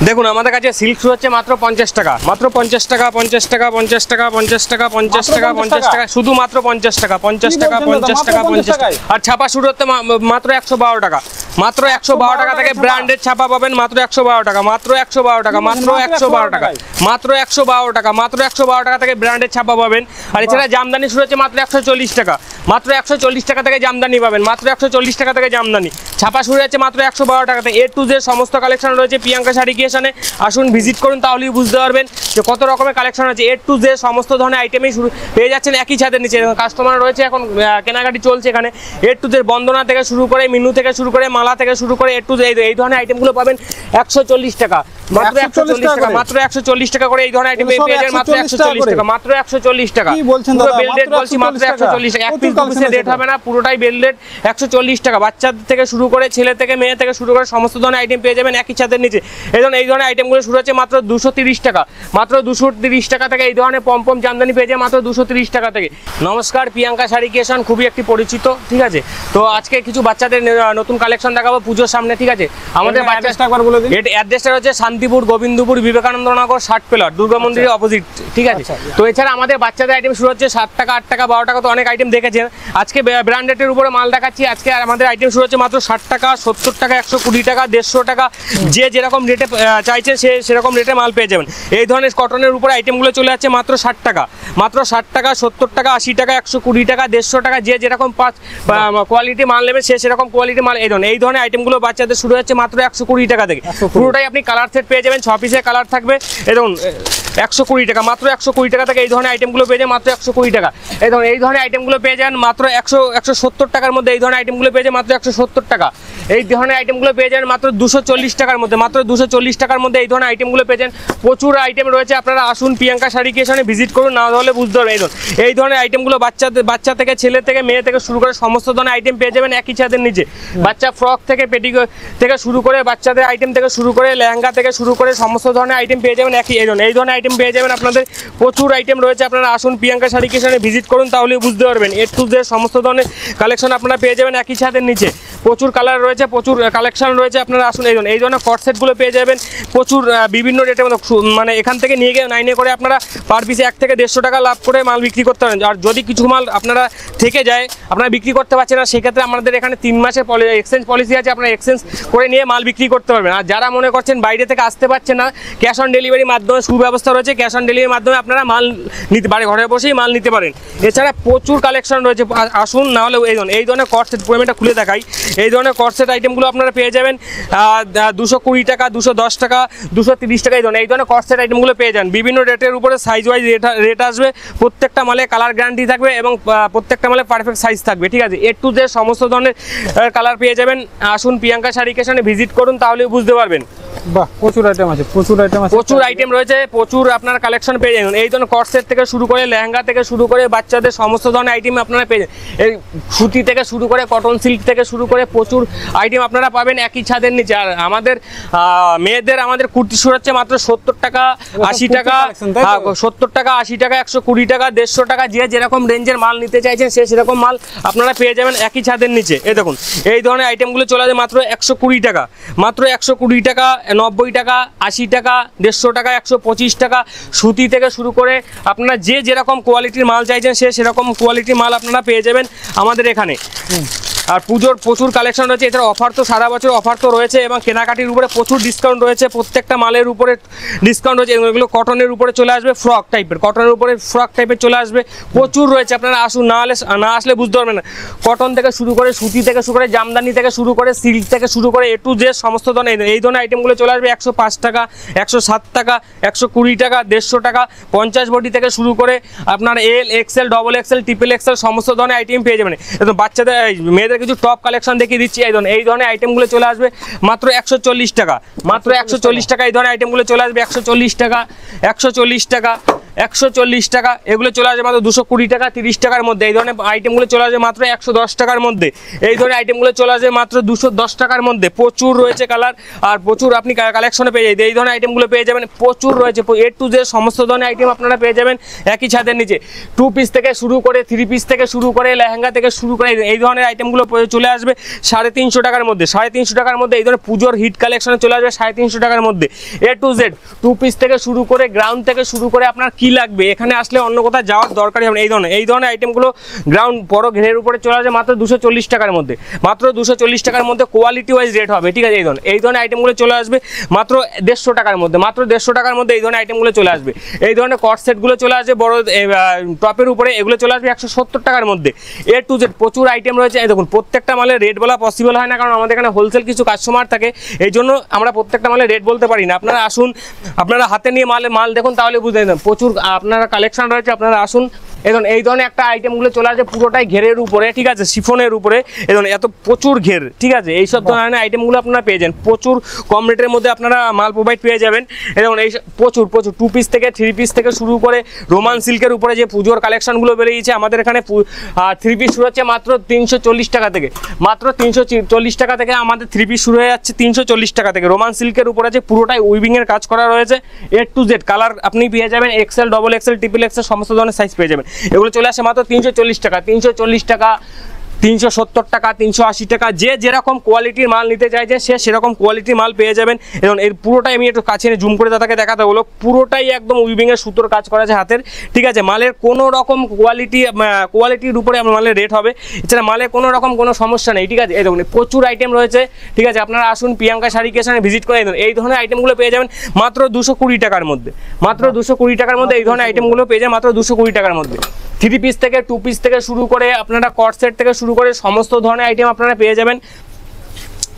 দেখুন আমাদের কাছে সিল্ক শুরু হচ্ছে মাত্র 50 টাকা, মাত্র 50 টাকা, 50 টাকা, 50 টাকা, 50 টাকা, 50 টাকা, 50 টাকা, শুধু মাত্র 50 টাকা, 50 টাকা, 50 টাকা, 50 টাকা। আর ছাপা শুরু হচ্ছে মাত্র 112 টাকা, মাত্র 112 টাকা থেকে ব্র্যান্ডেড ছাপা পাবেন মাত্র 112 টাকা, মাত্র 112 টাকা, মাত্র 112 টাকা, মাত্র 112 টাকা, মাত্র 112 টাকা থেকে ব্র্যান্ডেড ছাপা পাবেন। আর এছাড়া জামদানি শুরু হচ্ছে মাত্র 140 টাকা, মাত্র 140 টাকা থেকে জামদানি পাবেন, মাত্র 140 টাকা থেকে জামদানি। ছাপা শুরু হচ্ছে মাত্র 112 টাকাতে। এ টু জেড সমস্ত কালেকশন রয়েছে প্রিয়াঙ্কা শাড়ি ক্রিয়েশনে, আসুন ভিজিট করুন, তাহলেই বুঝতে পারবেন যে কত রকমের কালেকশন আছে। এ টু জেড সমস্ত ধরনের আইটেমই শুরু পেয়ে যাচ্ছেন একই ছাদের নিচে। কাস্টমার রয়েছে, এখন কেনাকাটি চলছে এখানে। এ টু জেড বন্দনা থেকে শুরু করে, মিনু থেকে শুরু করে, মালা থেকে শুরু করে, এ টু জেড এই ধরনের আইটেমগুলো পাবেন 140 টাকা, মাত্র 140 টাকা, মাত্র 140 টাকা করে এই ধরনের আইটেম পেয়ে যাবেন মাত্র 140 টাকা, মাত্র 140 টাকা। কি বলছেন দাদা? বেলডেট বলছি মাত্র 140 টাকা, এক পিস দু পিসের রেট হবে না, পুরোটাই বেলডেট 140 টাকা। বাচ্চাদের থেকে শুরু করে, ছেলে থেকে মেয়ে থেকে শুরু করে সমস্ত ধরনের আইটেম পেয়ে যাবেন একই ছাদের নিচে। এই ধরনের আইটেমগুলো শুরু হচ্ছে মাত্র 230 টাকা, মাত্র 230 টাকা থেকে এই ধরনের পমপম জামদানি পেয়ে যায় মাত্র 230 টাকা থেকে। নমস্কার, প্রিয়াঙ্কা শাড়ি ক্রিয়েশন খুবই একটি পরিচিত, ঠিক আছে। তো আজকে কিছু বাচ্চাদের নতুন কালেকশন দেখাবো পুজোর সামনে, ঠিক আছে। আমাদের অ্যাড্রেসটা একবার বলে দিন। অ্যাড্রেসটা হচ্ছে শান্তিপুর, গোবিন্দপুর, বিবেকানন্দ নগর, 60 পিলার, দুর্গা মন্দিরের অপোজিট, ঠিক আছে। তো এছাড়া আমাদের বাচ্চাদের আইটেম শুরু হচ্ছে 7 টাকা, 8 টাকা, 12 টাকা, তো অনেক আইটেম দেখেছেন। আজকে ব্র্যান্ডেডের উপরে মাল দেখাচ্ছি। আজকে আমাদের আইটেম শুরু হচ্ছে মাত্র 60 টাকা, 70 টাকা, 120 টাকা, 150 টাকা, যে যেরকম রেটে চাইছেন সেরকম রেটে মাল পেয়ে যাবেন। এই ধরনের কটনের উপরে আইটেমগুলো চলে যাচ্ছে মাত্র 60 টাকা, মাত্র 60 টাকা, 70 টাকা, 80 টাকা, 120 টাকা, 150 টাকা, যে যেরকম কোয়ালিটি মাল নেবে সে সেরকম কোয়ালিটি মাল। এই ধরনের আইটেমগুলো বাচ্চাদের শুরু হচ্ছে মাত্র 120 টাকা থেকে। পুরোটাই আপনি কালার সেট পেয়ে যাবেন, 6 পিসের কালার থাকবে। এই দেখুন 120 টাকা, মাত্র 120 টাকা থেকে এই ধরনের আইটেমগুলো পেয়ে যান মাত্র 120 টাকা। এই ধরনের আইটেমগুলো পেয়ে যান মাত্র 170 টাকার মধ্যে। এই ধরনের আইটেমগুলো পেয়ে যান মাত্র 170 টাকা। এই ধরনের আইটেমগুলো পেয়ে যান মাত্র 240 টাকার মধ্যে, মাত্র 240 টাকার মধ্যে এই ধরনের আইটেমগুলো পেয়ে যান। প্রচুর আইটেম রয়েছে, আপনারা আসুন প্রিয়াঙ্কা শাড়ি ক্রিয়েশনে ভিজিট করুন, না হলে বুঝতে পারবেন। এই ধরনের আইটেমগুলো বাচ্চা থেকে, ছেলে থেকে, মেয়ে থেকে শুরু করে সমস্ত ধরনের আইটেম পেয়ে যাবেন একই ছাদের নিচে। বাচ্চা ফ্রক থেকে, পেটিকোট থেকে শুরু করে, বাচ্চাদের আইটেম থেকে শুরু করে, লেহেঙ্গা থেকে শুরু করে সমস্ত ধরনের আইটেম পেয়ে যাবেন একই। এই ধরনের আইটেম পেয়ে যাবেন আপনাদের, প্রচুর আইটেম রয়েছে। আপনারা আসুন প্রিয়াঙ্কা শাড়ি ক্রিয়েশনে ভিজিট করুন, তাহলে বুঝতে পারবেন। এ টু জেড সমস্ত ধরনের কালেকশন আপনারা পেয়ে যাবেন একই ছাদের নিচে। প্রচুর কালার রয়েছে, প্রচুর কালেকশন রয়েছে। আপনারা আসুন, এই ধরনের কট সেটগুলো পেয়ে যাবেন প্রচুর বিভিন্ন রেটের মধ্যে। মানে এখান থেকে নিয়ে গিয়ে নাইনে করে আপনারা পার পিসে 1 থেকে 150 টাকা লাভ করে মাল বিক্রি করতে পারেন। আর যদি কিছু মাল আপনারা থেকে যায়, আপনারা বিক্রি করতে পারছেন না, সেক্ষেত্রে আমাদের এখানে 3 মাসের এক্সচেঞ্জ পলিসি আছে, আপনারা এক্সচেঞ্জ করে নিয়ে মাল বিক্রি করতে পারবেন। আর যারা মনে করছেন বাইরে থেকে আসতে পারছেন না, ক্যাশ অন ডেলিভারির মাধ্যমে সুব্যবস্থা রয়েছে, ক্যাশ অন ডেলিভারির মাধ্যমে আপনারা মাল নিতে পারেন, ঘরে বসেই মাল নিতে পারেন। এছাড়া প্রচুর কালেকশন রয়েছে, আসুন। না হলে এই ধরনের কট সেট পেমেন্টটা খুলে দেখাই। এই ধরনের কট সেট আইটেমগুলো আপনারা পেয়ে যাবেন 220 টাকা, 210 টাকা, 230 টাকা। এই ধরনের কট সেট আইটেমগুলো পেয়ে যান। বিভিন্ন রেটের উপরে সাইজ ওয়াইজ রেট আসবে, প্রত্যেকটা মালে কালার গ্যারান্টি থাকবে এবং প্রত্যেকটা মালে পারফেক্ট সাইজ থাকবে, ঠিক আছে। এ টু জেড সমস্ত ধরনের কালার পেয়ে যাবেন। আসুন প্রিয়াঙ্কা শাড়ি ক্রিয়েশনে ভিজিট করুন, তাহলে বুঝতে পারবেন। বাহ, প্রচুর আইটেম আছে, প্রচুর আইটেম রয়েছে, প্রচুর আপনার কালেকশন পেয়ে যাবেন। এই ধরনের কট সেট থেকে শুরু করে, লেহেঙ্গা থেকে শুরু করে, বাচ্চাদের সমস্ত ধরনের আইটেম আপনারা পেয়ে যাবেন। এই সুতি থেকে শুরু করে, কটন সিল্ক থেকে শুরু করে প্রচুর আইটেম আপনারা পাবেন একই ছাদের নিচে। আর আমাদের মেয়েদের আমাদের কুর্তি শুরু হচ্ছে মাত্র 70 টাকা, 80 টাকা, 70 টাকা, 80 টাকা, 120 টাকা, 150 টাকা, যে যেরকম রেঞ্জের মাল নিতে চাইছেন সেরকম মাল আপনারা পেয়ে যাবেন একই ছাদের নিচে। এই দেখুন এই ধরনের আইটেমগুলো চলে যায় মাত্র 120 টাকা, মাত্র 120 টাকা, 90 টাকা, 80 টাকা, 150 টাকা, 125 টাকা। সুতি থেকে শুরু করে আপনারা যে যেরকম কোয়ালিটির মাল চাইছেন সেরকম কোয়ালিটির মাল আপনারা পেয়ে যাবেন আমাদের এখানে। আর পুজোর প্রচুর কালেকশন রয়েছে। এছাড়া অফার তো সারা বছর অফার তো রয়েছে, এবং কেনাকাটির উপরে প্রচুর ডিসকাউন্ট রয়েছে। প্রত্যেকটা মালের উপরে ডিসকাউন্ট রয়েছে। এগুলো কটনের উপরে চলে আসবে, ফ্রক টাইপের, কটনের উপরে ফ্রক টাইপের চলে আসবে, প্রচুর রয়েছে। আপনারা আসুন, না আসলে বুঝতে পারবেন না। কটন থেকে শুরু করে, সুতি থেকে শুরু করে, জামদানি থেকে শুরু করে, সিল্ক থেকে শুরু করে, এ টু জেড সমস্ত ধরনের এই ধরনের আইটেমগুলো চলে আসবে 105 টাকা, 107 টাকা, 120 টাকা, 150 টাকা, 50 বডি থেকে শুরু করে আপনার L, XL, double XL, triple XL সমস্ত ধরনের আইটেম পেয়ে যাবেন। একদম বাচ্চাদের, মেয়েদের কিছু টপ কালেকশন দেখিয়ে দিচ্ছি। এই ধরনের আইটেমগুলো চলে আসবে মাত্র 140 টাকা, মাত্র 140 টাকা। এই ধরনের আইটেমগুলো চলে আসবে 140 টাকা, 140 টাকা, 140 টাকা, এগুলো চলে আসবে মাত্র 220 টাকা 30 টাকার মধ্যে। এই ধরনের আইটেমগুলো চলে আসবে মাত্র 110 টাকার মধ্যে। এই ধরনের আইটেমগুলো চলে আসবে মাত্র 210 টাকার মধ্যে। প্রচুর রয়েছে কালার আর প্রচুর আপনি কালেকশনে পেয়ে যাবেন। এই ধরনের আইটেমগুলো পেয়ে যাবেন, প্রচুর রয়েছে A to Z সমস্ত ধরনের আইটেম আপনারা পেয়ে যাবেন একই ছাদের নিচে। 2 পিস থেকে শুরু করে 3 পিস থেকে শুরু করে লেহেঙ্গা থেকে শুরু করে এই ধরনের আইটেমগুলো চলে আসবে 350 টাকার মধ্যে। 350 টাকার মধ্যে এই ধরনের পুজোর হিট কালেকশনে চলে আসবে 350 টাকার মধ্যে। A to Z 2 পিস থেকে শুরু করে গ্রাউন্ড থেকে শুরু করে আপনার কি লাগবে এখানে আসলে অন্য কোথাও যাওয়ার দরকারই হবে না। এই ধরনের আইটেমগুলো গ্রাউন্ড বড় ঘেরের উপরে চলে আসবে মাত্র 240 টাকার মধ্যে। মাত্র 240 টাকার মধ্যে কোয়ালিটি ওয়াইজ রেট হবে, ঠিক আছে। এই ধরনের আইটেমগুলো চলে আসবে মাত্র 150 টাকার মধ্যে। মাত্র 150 টাকার মধ্যে এই ধরনের আইটেমগুলো চলে আসবে। এই ধরনের কট সেটগুলো চলে আসবে বড় টপের উপরে, এগুলো চলে আসবে 170 টাকার মধ্যে। A to Z প্রচুর আইটেম রয়েছে। এই দেখুন প্রত্যেকটা মালের রেট বলা পসিবল হয় না, কারণ আমাদের এখানে হোলসেল কিছু কাস্টমার থাকে, এই জন্য আমরা প্রত্যেকটা মালের রেট বলতে পারি না। আপনারা আসুন, আপনারা হাতে নিয়ে মাল দেখুন, তাহলে বুঝতে পারবেন প্রচুর আপনারা কালেকশন রয়েছে। আপনারা আসুন, এই ধরনের একটা আইটেমগুলো চলে আসবে পুরোটাই ঘেরের উপরে, ঠিক আছে, শিফনের উপরে। এত প্রচুর ঘের, ঠিক আছে। এইসব ধরনের আইটেমগুলো আপনারা পেয়ে যান প্রচুর কম রেটের মধ্যে, আপনারা মাল প্রোভাইড পেয়ে যাবেন। এই প্রচুর 2 পিস থেকে 3 পিস থেকে শুরু করে রোমান সিল্কের উপরে যে পুজোর কালেকশনগুলো বেরিয়েছে আমাদের এখানে 3 পিস শুরু হচ্ছে মাত্র 340 টাকা থেকে। মাত্র 340 টাকা থেকে আমাদের 3 পিস শুরু হয়ে যাচ্ছে 340 টাকা থেকে। রোমান সিল্কের উপরে যে পুরোটাই উইভিংয়ের কাজ করা রয়েছে। A to Z কালার আপনি পেয়ে যাবেন XL, XXL, XXL সমস্ত ধরনের সাইজ পেয়ে যাবেন। এগুলো চলে আসে মাত্র 340 টাকা, 340 টাকা, 370 টাকা, 380 টাকা। যে যেরকম কোয়ালিটির মাল নিতে চাইছে সে সেরকম কোয়ালিটির মাল পেয়ে যাবেন। এবং এর পুরোটাই আমি একটু কাছে জুম করে দাদাকে দেখাতে হলো, পুরোটাই একদম উইভিংয়ের সুতোর কাজ করা আছে হাতের, ঠিক আছে। মালের কোনো রকম কোয়ালিটির উপরে আমার মালের রেট হবে, এছাড়া মালের কোনো রকম কোনো সমস্যা নেই, ঠিক আছে। এই দেখুন প্রচুর আইটেম রয়েছে, ঠিক আছে। আপনারা আসুন প্রিয়াঙ্কা শাড়ি ক্রিয়েশনে ভিজিট করে এই ধরনের আইটেমগুলো পেয়ে যাবেন মাত্র 220 টাকার মধ্যে। মাত্র 220 টাকার মধ্যে এই ধরনের আইটেমগুলো পেয়ে যাবেন মাত্র 220 টাকার মধ্যে। 3 পিস থেকে 2 পিস থেকে শুরু করে আপনারা কট সেট থেকে শুরু করে সমস্ত ধরনের আইটেম আপনারা পেয়ে যাবেন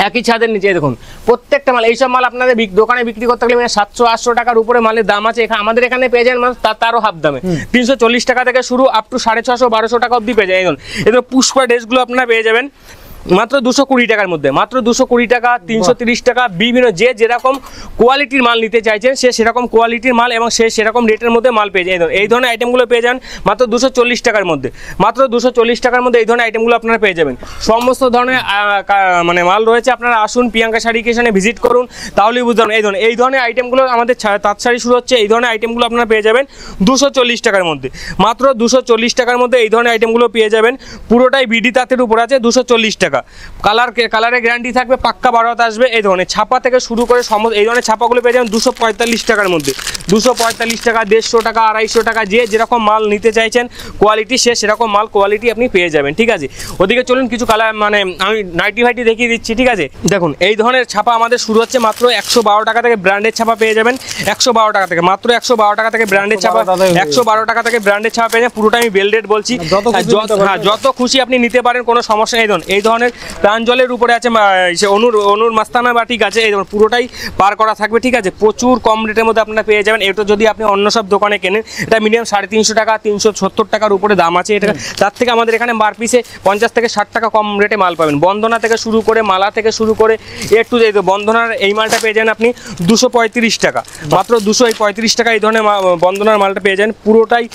একই ছাদের নিচে। দেখুন প্রত্যেকটা মাল, এইসব মাল আপনাদের দোকানে বিক্রি করতে গেলে 700-800 টাকার উপরে মালের দাম আছে, আমাদের এখানে পেয়ে যান তারও হাফ দামে। 340 টাকা থেকে শুরু আপ টু 650-1200 টাকা অবধি পেয়ে যায়। এদের পুষ্পা ড্রেসগুলো আপনারা পেয়ে যাবেন মাত্র 220 টাকার মধ্যে। মাত্র 220 টাকা, 330 টাকা, বিভিন্ন যে যেরকম কোয়ালিটির মাল নিতে চাইছেন সে সেরকম কোয়ালিটির মাল এবং সে সেরকম রেটের মধ্যে মাল পেয়ে যায়। এই ধরনের আইটেমগুলো পেয়ে যান মাত্র 240 টাকার মধ্যে। মাত্র 240 টাকার মধ্যে এই ধরনের আইটেমগুলো আপনারা পেয়ে যাবেন। সমস্ত ধরনের মানে মাল রয়েছে, আপনারা আসুন প্রিয়াঙ্কা শাড়ি ক্রিয়েশনে ভিজিট করুন, তাহলেই বুঝতে পারবেন। এই ধরনের আইটেমগুলো আমাদের তাঁত শাড়ি শুরু হচ্ছে, এই ধরনের আইটেমগুলো আপনারা পেয়ে যাবেন 240 টাকার মধ্যে। মাত্র 240 টাকার মধ্যে এই ধরনের আইটেমগুলো পেয়ে যাবেন, পুরোটাই বিডি তাঁতের উপর আছে, 240 টাকা। কালারের গ্যারান্টি থাকবে, পাক্কা 12 হাত আসবে। এই ধরনের ছাপা থেকে শুরু করে এই ধরনের ছাপাগুলো পেয়ে যাবেন 245 টাকার মধ্যে। 245 টাকা, 150 টাকা, 250 টাকা, যে যেরকম মাল নিতে চাইছেন কোয়ালিটি সে সেরকম মাল কোয়ালিটি আপনি পেয়ে যাবেন, ঠিক আছে। ওদিকে চলুন কিছু কালার মানে আমি নাইটি ফাইটি দেখিয়ে দিচ্ছি, ঠিক আছে। দেখুন এই ধরনের ছাপা আমাদের শুরু হচ্ছে মাত্র 112 টাকা থেকে। ব্র্যান্ডের ছাপা পেয়ে যাবেন 112 টাকা থেকে, মাত্র 112 টাকা থেকে ব্র্যান্ডের ছাপা, 112 টাকা থেকে ব্র্যান্ডের ছাপা পেয়ে যাবেন। পুরোটা আমি বেলডেট বলছি, যত খুশি আপনি নিতে পারেন, কোনো সমস্যা নেই। এই ধরনের প্রাঞ্জলের উপরে আছে অনুর মাস্তানা বাটিক আছে, এই পুরোটাই পার করা থাকবে, ঠিক আছে। প্রচুর কম রেটের মধ্যে আপনারা পেয়ে যাবেন। এটা যদি আপনি অন্য সব দোকানে কেনেন এটা মিনিমাম 350 টাকা, 370 টাকার উপরে দাম আছে এটা। তার থেকে আমাদের এখানে বার পিসে 50 থেকে 60 টাকা কম রেটে মাল পাবেন। বন্দনা থেকে শুরু করে মালা থেকে শুরু করে একটু যাই, বন্দনার এই মালটা পেয়ে যান আপনি 235 টাকা, মাত্র 235 টাকা এই ধরনের বন্দনার মালটা পেয়ে যান। পুরোটাই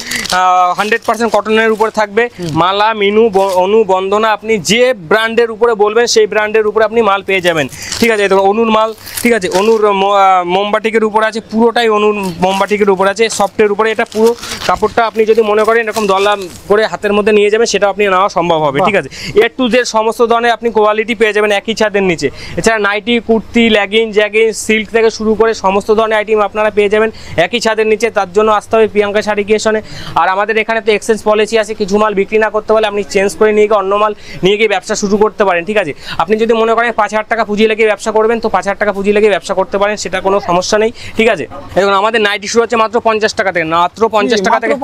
100% কটনের উপরে থাকবে। মালা, মিনু, অনু, বন্দনা, আপনি যে ব্র্যান্ডের উপরে বলবেন সেই ব্র্যান্ডের উপরে আপনি মাল পেয়ে যাবেন, ঠিক আছে। অনুর মাল, ঠিক আছে, অনুর মোমবাটিকের উপর আছে, পুরোটাই অনুর মোমবাটিকের উপর আছে, সফটের উপরে। এটা পুরো কাপড়টা আপনি যদি মনে করেন এরকম দলা করে হাতের মধ্যে নিয়ে যাবেন সেটা আপনি নেওয়া সম্ভব হবে, ঠিক আছে। A to Z সমস্ত ধরনের আপনি কোয়ালিটি পেয়ে যাবেন একই ছাদের নিচে। এছাড়া নাইটি, কুর্তি, লেগিংস, সিল্ক থেকে শুরু করে সমস্ত ধরনের আইটেম আপনারা পেয়ে যাবেন একই ছাদের নিচে। তার জন্য আসতে হবে প্রিয়াঙ্কা শাড়ি ক্রিয়েশনে। আর আমাদের এখানে তো এক্সচেঞ্জ পলিসি আছে, কিছু মাল বিক্রি না করতে পারলে আপনি চেঞ্জ করে নিয়ে গিয়ে অন্য মাল নিয়ে গিয়ে ব্যবসা শুরু করতে পারেন, ঠিক আছে। আপনি যদি মনে করেন 5000 টাকা পুঁজি লেগে ব্যবসা করবেন তো 5000 টাকা পুঁজি লেগে ব্যবসা করতে পারেন, সেটা কোনো সমস্যা নেই, ঠিক আছে। এবং আমাদের নাইটি শুরু হচ্ছে মাত্র 50 টাকা থেকে, মাত্র 50 টাকা থেকে,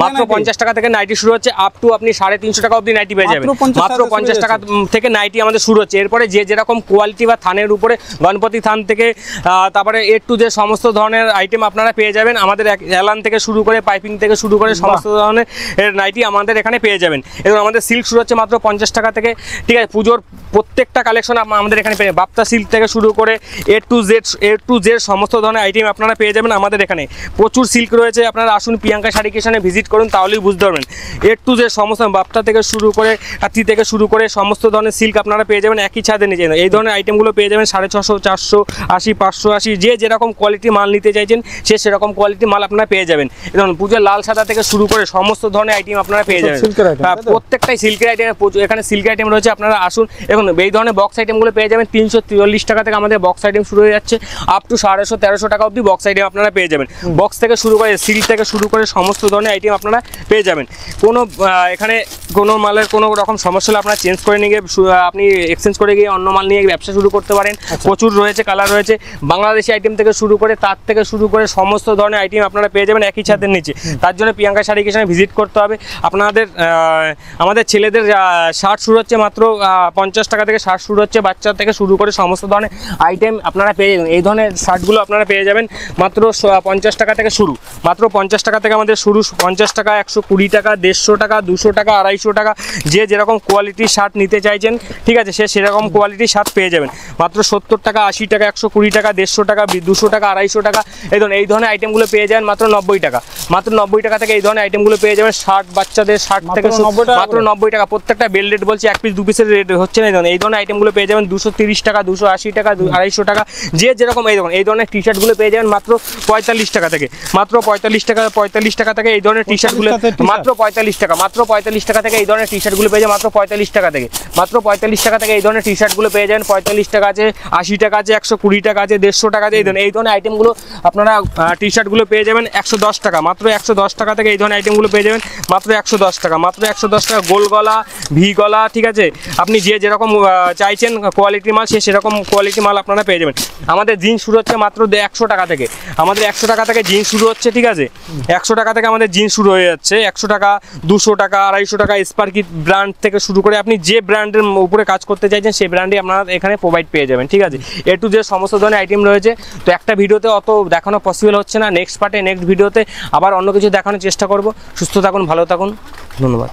মাত্র 50 টাকা থেকে নাইটি শুরু হচ্ছে, আপ টু আপনি 350 টাকা অবধি নাইটি পেয়ে যাবেন। মাত্র 50 টাকা থেকে নাইটি আমাদের শুরু হচ্ছে। এরপরে যে যেরকম কোয়ালিটি বা থানের উপরে, গণপতি থান থেকে তারপরে A to Z সমস্ত ধরনের আইটেম আপনারা পেয়ে যাবেন আমাদের। এলান থেকে শুরু করে পাইপিং থেকে শুরু করে সমস্ত ধরনের নাইটি আমাদের এখানে পেয়ে যাবেন। এবং আমাদের সিল্ক শুরু হচ্ছে মাত্র 50 টাকা থেকে, ঠিক আছে। পুজোর প্রত্যেকটা কালেকশন আমাদের এখানে পেয়ে, বাপ্তা সিল্ক থেকে শুরু করে A to Z সমস্ত ধরনের আইটেম আপনারা পেয়ে যাবেন আমাদের এখানে। প্রচুর সিল্ক রয়েছে, আপনারা আসুন প্রিয়াঙ্কা শাড়ি ক্রিয়েশনে ভিজিট করুন, তাহলেই বুঝতে পারবেন। টু যে সমস্ত বাপ্তা থেকে শুরু করে হাতি থেকে শুরু করে সমস্ত ধরনের সিল্ক আপনারা পেয়ে যাবেন একই ছাদের নিচে। এই ধরনের আইটেমগুলো পেয়ে যাবেন 650, 480, 580, যে যেরকম কোয়ালিটি মাল নিতে চাইছেন সে সেরকম কোয়ালিটি মাল আপনারা পেয়ে যাবেন। ধরুন পুজোর লাল সাদা থেকে শুরু করে সমস্ত ধরনের আইটেম আপনারা পেয়ে যাবেন, প্রত্যেকটাই সিল্কের আইটেম। এখানে সিল্কের আইটেম রয়েছে, আপনারা আসুন। এখন এই ধরনের বক্স আইটেমগুলো পেয়ে যাবেন 343 টাকা থেকে আমাদের বক্স আইটেম শুরু হয়ে যাচ্ছে, আপ টু 150, 1300 টাকা অবধি বক্স আইটেম আপনারা পেয়ে যাবেন। বক্স থেকে শুরু করে সিল্ক থেকে শুরু করে সমস্ত ধরনের আইটেম আপনারা পেয়ে যাবেন। কোনো এখানে কোনো মালের কোনো রকম সমস্যা হলে আপনারা চেঞ্জ করে নিয়ে গিয়ে আপনি এক্সচেঞ্জ করে গিয়ে অন্য মাল নিয়ে ব্যবসা শুরু করতে পারেন। প্রচুর রয়েছে, কালার রয়েছে, বাংলাদেশি আইটেম থেকে শুরু করে তার থেকে শুরু করে সমস্ত ধরনের আইটেম আপনারা পেয়ে যাবেন একই ছাদের নিচে। তার জন্য প্রিয়াঙ্কা শাড়ি ক্রিয়েশনে ভিজিট করতে হবে আপনাদের। আমাদের ছেলেদের শার্ট শুরু হচ্ছে মাত্র 50 টাকা থেকে, শার্ট শুরু হচ্ছে বাচ্চা থেকে শুরু করে সমস্ত ধরনের আইটেম আপনারা পেয়ে যাবেন। এই ধরনের শার্টগুলো আপনারা পেয়ে যাবেন মাত্র 50 টাকা থেকে শুরু, মাত্র 50 টাকা থেকে আমাদের শুরু। 50 টাকা, 120 টাকা, 150 টাকা, 200 টাকা, 250 টাকা, যে যেরকম কোয়ালিটির শার্ট নিতে চাইছেন, ঠিক আছে, সে সেরকম কোয়ালিটির শার্ট পেয়ে যাবেন। মাত্র 70 টাকা, 80 টাকা, 120 টাকা, 150 টাকা, 200 টাকা, 250 টাকা, এই ধরনের আইটেমগুলো পেয়ে যাবেন মাত্র 90 টাকা। মাত্র 90 টাকা থেকে এই ধরনের আইটেমগুলো পেয়ে যাবেন। শার্ট, বাচ্চাদের শার্ট থেকে মাত্র 90 টাকা, প্রত্যেকটা বেল রেট বলছি, 1 পিস 2 পিসের রেট হচ্ছে না। এই ধরনের আইটেমগুলো পেয়ে যাবেন 230 টাকা, 280 টাকা, 250 টাকা, যে যেরকম। এই ধরনের টি শার্টগুলো পেয়ে যাবেন মাত্র 45 টাকা থেকে, মাত্র 45 টাকা, 45 টাকা থেকে এই ধরনের টি শার্টগুলো মাত্র 45 টাকা, মাত্র 45 টাকা থেকে এই ধরনের টি শার্টগুলো পেয়ে যাবেন মাত্র 45 টাকা থেকে, মাত্র 45 টাকা থেকে এই ধরনের টি শার্টগুলো পেয়ে যাবেন। 45 টাকা আছে, 80 টাকা আছে, 120 টাকা আছে, 150 টাকা আছে। এই ধরনের আইটেমগুলো আপনারা টি শার্টগুলো পেয়ে যাবেন 110 টাকা, মাত্র 110 টাকা থেকে এই ধরনের আইটেমগুলো পেয়ে যাবেন মাত্র 110 টাকা, মাত্র 110 টাকা। গোল গলা, ভি গলা, ঠিক আছে, আপনি যে যেরকম চাইছেন কোয়ালিটি মাল সে সেরকম কোয়ালিটি মাল আপনারা পেয়ে যাবেন। আমাদের জিন্স শুরু হচ্ছে মাত্র 100 টাকা থেকে, আমাদের 100 টাকা থেকে জিন্স শুরু হচ্ছে, ঠিক আছে, 100 টাকা থেকে আমাদের জিন্স শুরু হয়ে যাচ্ছে। 100 টাকা, 200 টাকা, 250 টাকা, স্পার্কি ব্র্যান্ড থেকে শুরু করে আপনি যে ব্র্যান্ডের উপরে কাজ করতে চাইছেন সেই ব্র্যান্ডই আপনারা এখানে প্রোভাইড পেয়ে যাবেন, ঠিক আছে। টু যে সমস্ত ধরনের আইটেম রয়েছে। তো একটা ভিডিওতে অত দেখানো পসিবল হচ্ছে না, নেক্সট পার্টে নেক্সট ভিডিওতে আবার অন্য কিছু দেখানোর চেষ্টা করব। সুস্থ থাকুন, ভালো থাকুন, ধন্যবাদ।